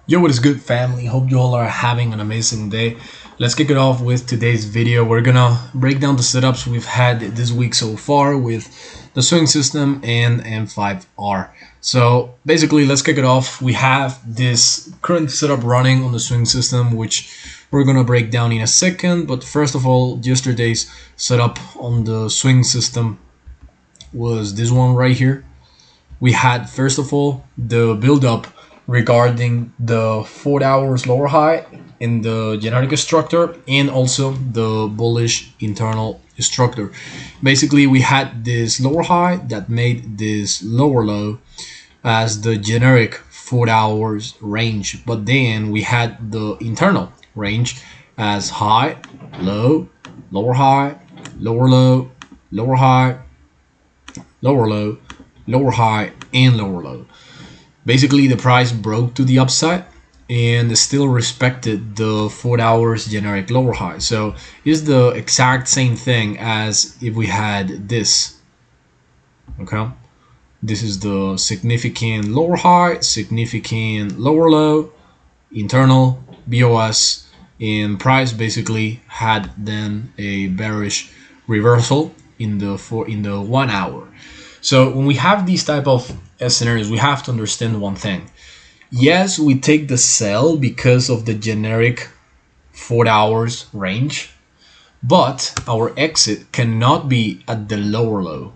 Yo, what is good, family? Hope you all are having an amazing day. Let's kick it off with today's video. We're gonna break down the setups we've had this week so far with the swing system and M5R. So basically, let's kick it off. We have this current setup running on the swing system, which we're gonna break down in a second. But first of all, yesterday's setup on the swing system was this one right here. We had, first of all, the build up regarding the 4 hours lower high in the generic structure and also the bullish internal structure. Basically, we had this lower high that made this lower low as the generic 4 hours range, but then we had the internal range as high, low, lower high, lower low, lower high, lower low, lower high, and lower low. Basically, the price broke to the upside and still respected the 4 hours generic lower high. So it's the exact same thing as if we had this. Okay, this is the significant lower high, significant lower low, internal BOS, and price basically had then a bearish reversal in the 1 hour. So when we have these type of scenarios, we have to understand one thing. Yes, we take the sell because of the generic 4 hours range, but our exit cannot be at the lower low,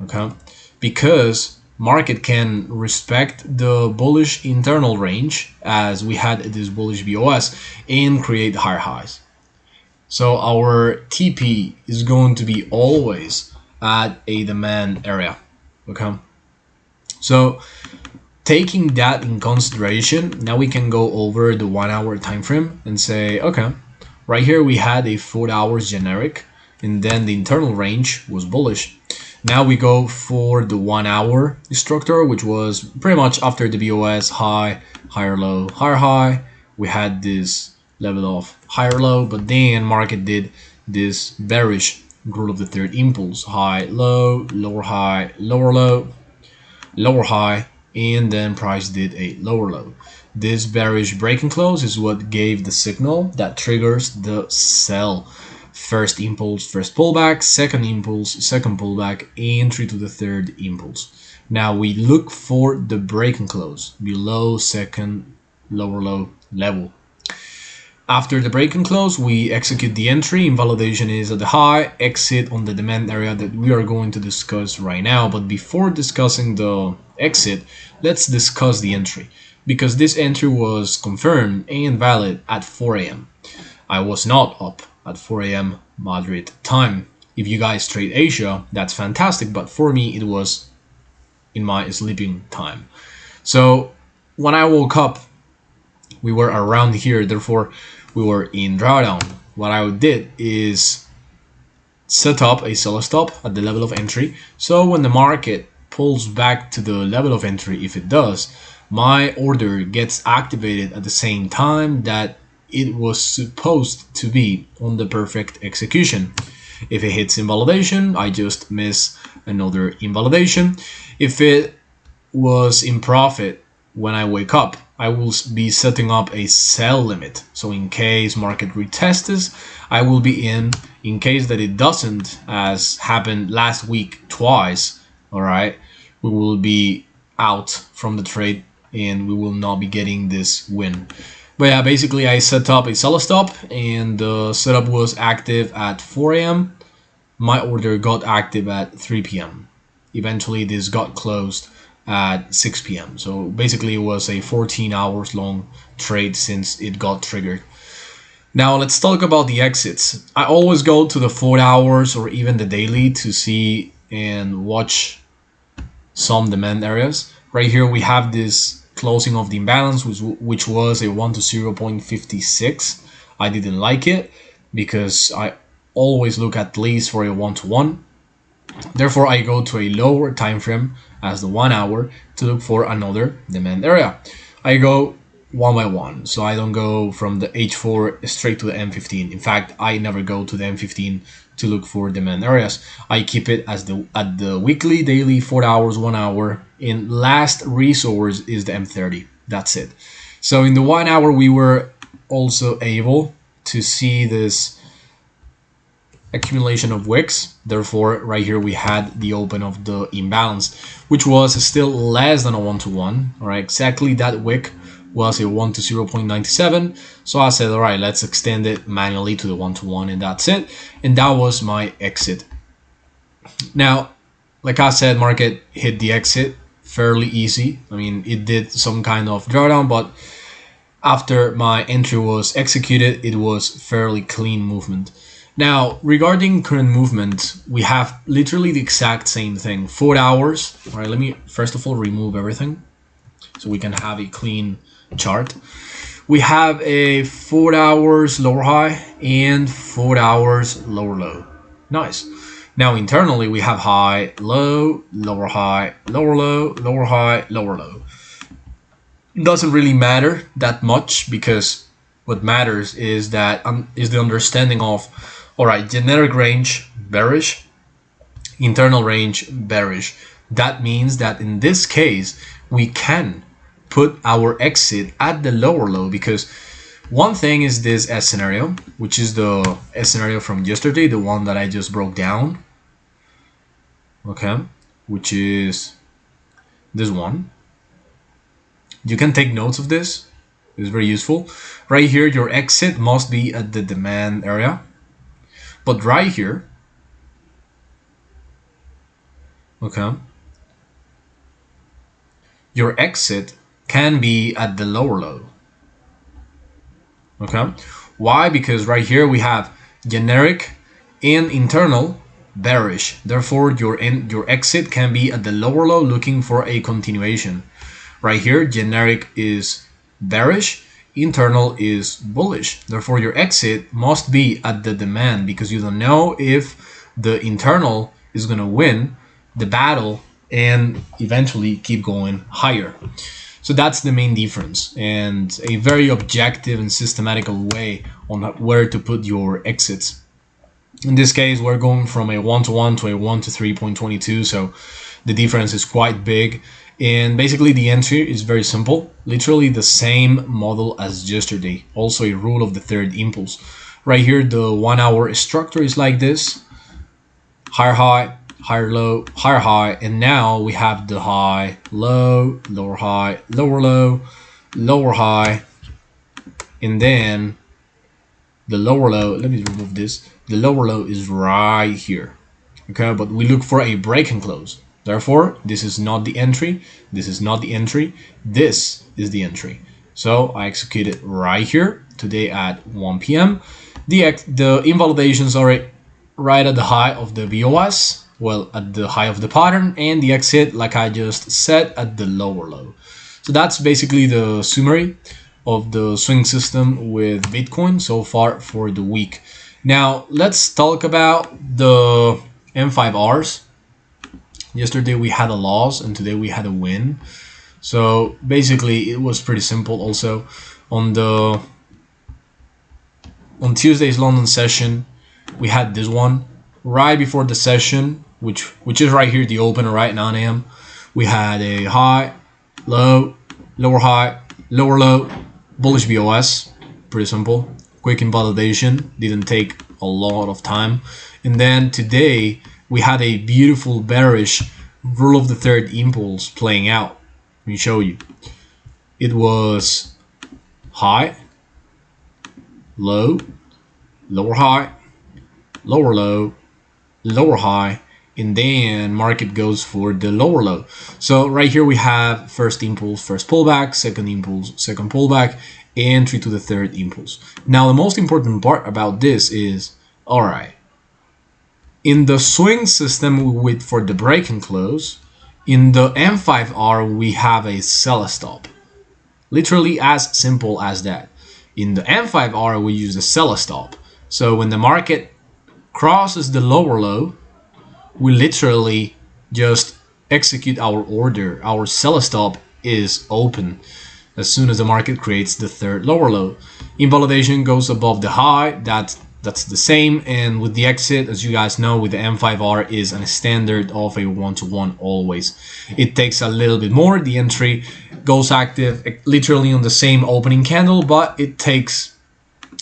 okay? Because market can respect the bullish internal range as we had this bullish BOS and create higher highs. So our TP is going to be always at a demand area. Okay, so taking that in consideration, now we can go over the 1 hour time frame and say, okay, right here we had a 4 hours generic and then the internal range was bullish. Now we go for the 1 hour structure, which was pretty much after the BOS high, higher low, higher high. We had this level of higher low, but then market did this bearish rule of the third impulse, high, low, lower high, lower low, lower high, and then price did a lower low. This bearish break and close is what gave the signal that triggers the sell. First impulse, first pullback, second impulse, second pullback, entry to the third impulse. Now we look for the break and close below second lower low level. After the break and close, we execute the entry. Invalidation is at the high, exit on the demand area that we are going to discuss right now. But before discussing the exit, let's discuss the entry, because this entry was confirmed and valid at 4 a.m. I was not up at 4 a.m. Madrid time. If you guys trade Asia, that's fantastic, but for me, it was in my sleeping time. So when I woke up, we were around here, therefore we were in drawdown. What I did is set up a sell stop at the level of entry, so when the market pulls back to the level of entry, if it does, my order gets activated at the same time that it was supposed to be on the perfect execution. If it hits invalidation, I just miss another invalidation. If it was in profit when I wake up, I will be setting up a sell limit. So in case market retests, I will be in. In case that it doesn't, as happened last week twice, all right, we will be out from the trade and we will not be getting this win. But yeah, basically I set up a sell stop and the setup was active at 4 a.m. My order got active at 3 p.m. Eventually this got closed at 6 p.m. So basically it was a 14 hours long trade since it got triggered. Now let's talk about the exits. I always go to the 4 hours or even the daily to see and watch some demand areas. Right here we have this closing of the imbalance, which was a 1 to 0.56. I didn't like it because I always look at least for a 1 to 1. Therefore, I go to a lower time frame as the 1 hour to look for another demand area. I go one by one, so I don't go from the H4 straight to the M15. In fact, I never go to the M15 to look for demand areas. I keep it as at the weekly, daily, 4 hours, 1 hour, and last resource is the M30. That's it. So in the 1 hour, we were also able to see this accumulation of wicks. Therefore, right here we had the open of the imbalance, which was still less than a 1-to-1. All right, exactly that wick was a 1 to 0.97. So I said, all right, let's extend it manually to the 1-to-1, and that's it. And that was my exit. Now, like I said, market hit the exit fairly easy. I mean, it did some kind of drawdown, but after my entry was executed, it was fairly clean movement. Now, regarding current movement, we have literally the exact same thing. 4 hours. All right, let me first of all remove everything so we can have a clean chart. We have a 4 hours lower high and 4 hours lower low. Nice. Now internally we have high, low, lower high, lower low, lower high, lower low. Doesn't really matter that much, because what matters is that is the understanding of, all right, generic range bearish, internal range bearish. That means that in this case we can put our exit at the lower low, because one thing is this S scenario, which is the S scenario from yesterday, the one that I just broke down, okay, which is this one. You can take notes of this. It's very useful. Right here, your exit must be at the demand area. But right here, okay, your exit can be at the lower low. Okay, why? Because right here we have generic and internal bearish. Therefore, your exit can be at the lower low, looking for a continuation. Right here, generic is bearish, internal is bullish. Therefore, your exit must be at the demand, because you don't know if the internal is going to win the battle and eventually keep going higher. So that's the main difference, and a very objective and systematical way on where to put your exits. In this case, we're going from a 1-to-1 to a 1 to 3.22, so the difference is quite big. And basically the entry is very simple, literally the same model as yesterday, also a rule of the third impulse. Right here, the 1 hour structure is like this: higher high, higher low, higher high, and now we have the high, low, lower high, lower low, lower high, and then the lower low. Let me remove this. The lower low is right here, okay, but we look for a break and close. Therefore, this is not the entry, this is not the entry, this is the entry. So I execute it right here today at 1 p.m. The invalidations are right at the high of the BOS, well, at the high of the pattern, and the exit, like I just said, at the lower low. So that's basically the summary of the swing system with Bitcoin so far for the week. Now let's talk about the M5Rs. Yesterday we had a loss and today we had a win. So basically it was pretty simple. Also on Tuesday's London session, we had this one right before the session, which is right here, the open, right, 9 a.m. We had a high, low, lower high, lower low, bullish BOS. Pretty simple. Quick invalidation, didn't take a lot of time. And then today we had a beautiful bearish rule of the third impulse playing out. Let me show you. It was high, low, lower high, lower low, lower high, and then market goes for the lower low. So right here we have first impulse, first pullback, second impulse, second pullback, entry to the third impulse. Now the most important part about this is, all right, in the swing system we wait for the break and close. In the M5R we have a sell stop. Literally as simple as that. In the M5R we use a sell stop. So when the market crosses the lower low, we literally just execute our order. Our sell stop is open as soon as the market creates the third lower low. Invalidation goes above the high. That's that's the same. And with the exit, as you guys know, with the M5R is a standard of a 1-to-1 always. It takes a little bit more. The entry goes active literally on the same opening candle, but it takes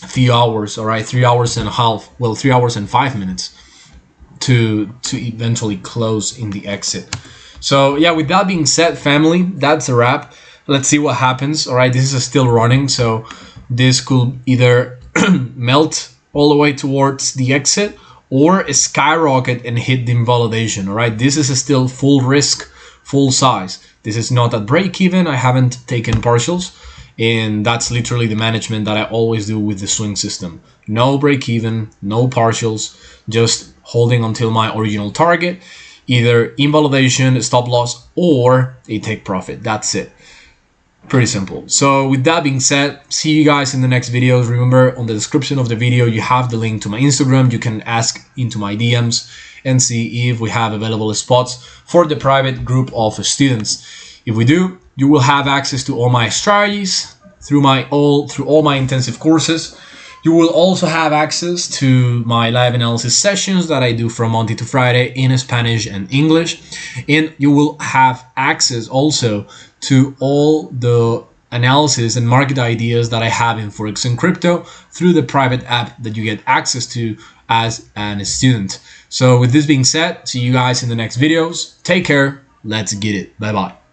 a few hours, all right, 3 hours and a half, well, 3 hours and 5 minutes to eventually close in the exit. So yeah, with that being said, family, that's a wrap. Let's see what happens. All right, this is still running, so this could either melt all the way towards the exit or skyrocket and hit the invalidation. All right, this is still full risk, full size. This is not at break even. I haven't taken partials, and that's literally the management that I always do with the swing system. No break even, no partials, just holding until my original target, either invalidation, stop loss, or a take profit. That's it. Pretty simple. So with that being said, see you guys in the next videos. Remember, on the description of the video you have the link to my Instagram. You can ask into my DMs and see if we have available spots for the private group of students. If we do, you will have access to all my strategies through all my intensive courses. You will also have access to my live analysis sessions that I do from Monday to Friday in Spanish and English. And you will have access also to all the analysis and market ideas that I have in Forex and crypto through the private app that you get access to as a student. So with this being said, see you guys in the next videos. Take care. Let's get it. Bye-bye.